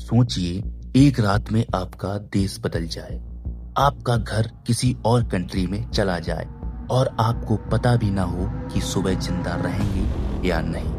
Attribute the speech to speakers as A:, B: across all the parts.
A: सोचिए, एक रात में आपका देश बदल जाए, आपका घर किसी और कंट्री में चला जाए और आपको पता भी ना हो कि सुबह जिंदा रहेंगे या नहीं।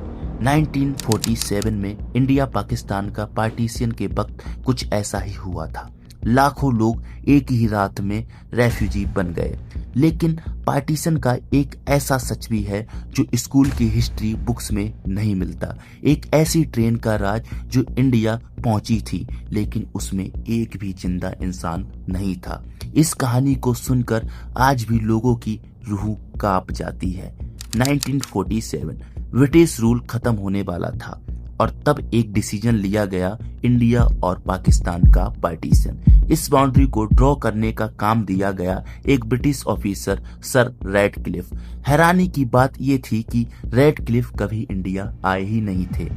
A: 1947 में इंडिया पाकिस्तान का पार्टीशन के वक्त कुछ ऐसा ही हुआ था। लाखों लोग एक ही रात में रेफ्यूजी बन गए। लेकिन पार्टीशन का एक ऐसा सच भी है जो स्कूल की हिस्ट्री बुक्स में नहीं मिलता। एक ऐसी ट्रेन का राज जो इंडिया पहुंची थी, लेकिन उसमें एक भी जिंदा इंसान नहीं था। इस कहानी को सुनकर आज भी लोगों की रूह कांप जाती है। 1947 ब्रिटिश रूल खत्म होने वाला था और तब एक डिसीजन लिया गया, इंडिया और पाकिस्तान का पार्टीशन। इस बाउंड्री को ड्रॉ करने का काम दिया गया एक ब्रिटिश ऑफिसर सर रैडक्लिफ। हैरानी की बात यह थी कि रैडक्लिफ कभी इंडिया आए ही नहीं थे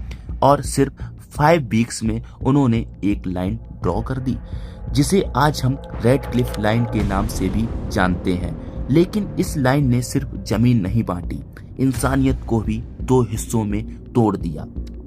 A: और सिर्फ 5 वीक्स में उन्होंने एक लाइन ड्रॉ कर दी, जिसे आज हम रैडक्लिफ लाइन के नाम से भी जानते हैं। लेकिन इस लाइन ने सिर्फ जमीन नहीं बांटी, इंसानियत को भी 2 हिस्सों में तोड़ दिया।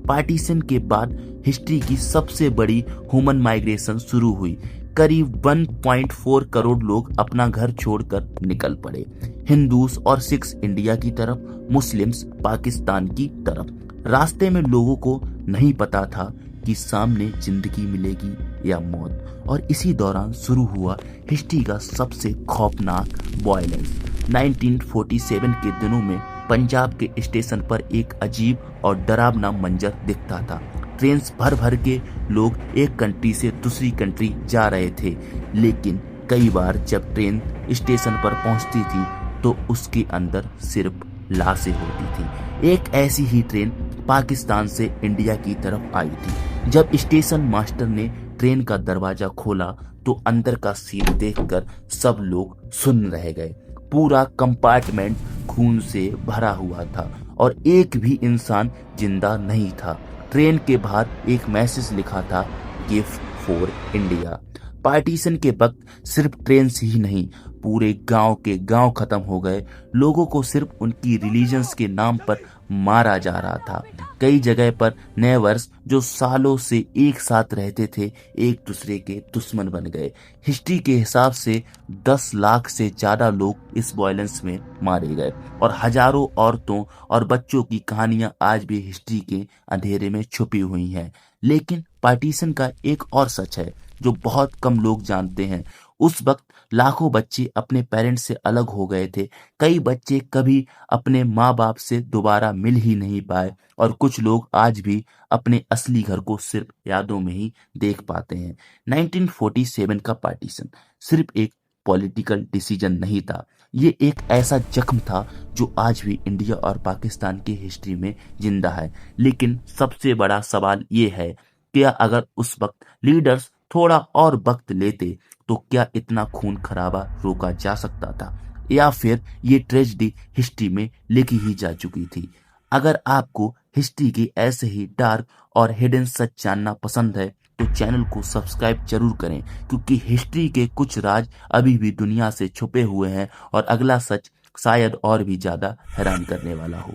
A: पार्टीशन के बाद हिस्ट्री की सबसे बड़ी ह्यूमन माइग्रेशन शुरू हुई। करीब 1.4 करोड़ लोग अपना घर छोड़कर निकल पड़े। हिंदूस और सिख्स इंडिया की तरफ, मुस्लिम्स पाकिस्तान की तरफ। रास्ते में लोगों को नहीं पता था कि सामने जिंदगी मिलेगी या मौत। और इसी दौरान शुरू हुआ हिस्ट्री का सबसे खौफनाक वायलेंस। 1947 के दिनों में पंजाब के स्टेशन पर एक अजीब और डरावना मंजर दिखता था। ट्रेन भर भर के लोग एक कंट्री से दूसरी कंट्री जा रहे थे, लेकिन कई बार जब ट्रेन स्टेशन पर पहुंचती थी तो उसके अंदर सिर्फ लाशें होती थी। एक ऐसी ही ट्रेन पाकिस्तान से इंडिया की तरफ आई थी। जब स्टेशन मास्टर ने ट्रेन का दरवाजा खोला तो अंदर का सीन देखकर सब लोग सुन्न रह गए। पूरा कंपार्टमेंट खून से भरा हुआ था और एक भी इंसान जिंदा नहीं था। ट्रेन के बाहर एक मैसेज लिखा था, गिफ्ट फॉर इंडिया। पार्टीशन के वक्त सिर्फ ट्रेन से ही नहीं, पूरे गांव के गांव खत्म हो गए। लोगों को सिर्फ उनकी रिलीजन्स के नाम पर मारा जा रहा था। कई जगह पर नेबर्स जो सालों से एक साथ रहते थे, एक दूसरे के दुश्मन बन गए। हिस्ट्री के हिसाब से 10 लाख से ज्यादा लोग इस वायलेंस में मारे गए और हजारों औरतों और बच्चों की कहानियां आज भी हिस्ट्री के अंधेरे में छुपी हुई हैं। लेकिन पार्टीशन का एक और सच है जो बहुत कम लोग जानते हैं। उस वक्त लाखों बच्चे अपने पेरेंट्स से अलग हो गए थे। कई बच्चे कभी अपने माँ बाप से दोबारा मिल ही नहीं पाए और कुछ लोग आज भी अपने असली घर को सिर्फ यादों में ही देख पाते हैं। 1947 का पार्टीशन सिर्फ एक पॉलिटिकल डिसीजन नहीं था, ये एक ऐसा जख्म था जो आज भी इंडिया और पाकिस्तान की हिस्ट्री में जिंदा है। लेकिन सबसे बड़ा सवाल ये है, क्या अगर उस वक्त लीडर्स थोड़ा और वक्त लेते तो क्या इतना खून खराबा रोका जा सकता था, या फिर ये ट्रेजेडी हिस्ट्री में लिखी ही जा चुकी थी। अगर आपको हिस्ट्री के ऐसे ही डार्क और हिडन सच जानना पसंद है तो चैनल को सब्सक्राइब जरूर करें, क्योंकि हिस्ट्री के कुछ राज अभी भी दुनिया से छुपे हुए हैं और अगला सच शायद और भी ज्यादा हैरान करने वाला हो।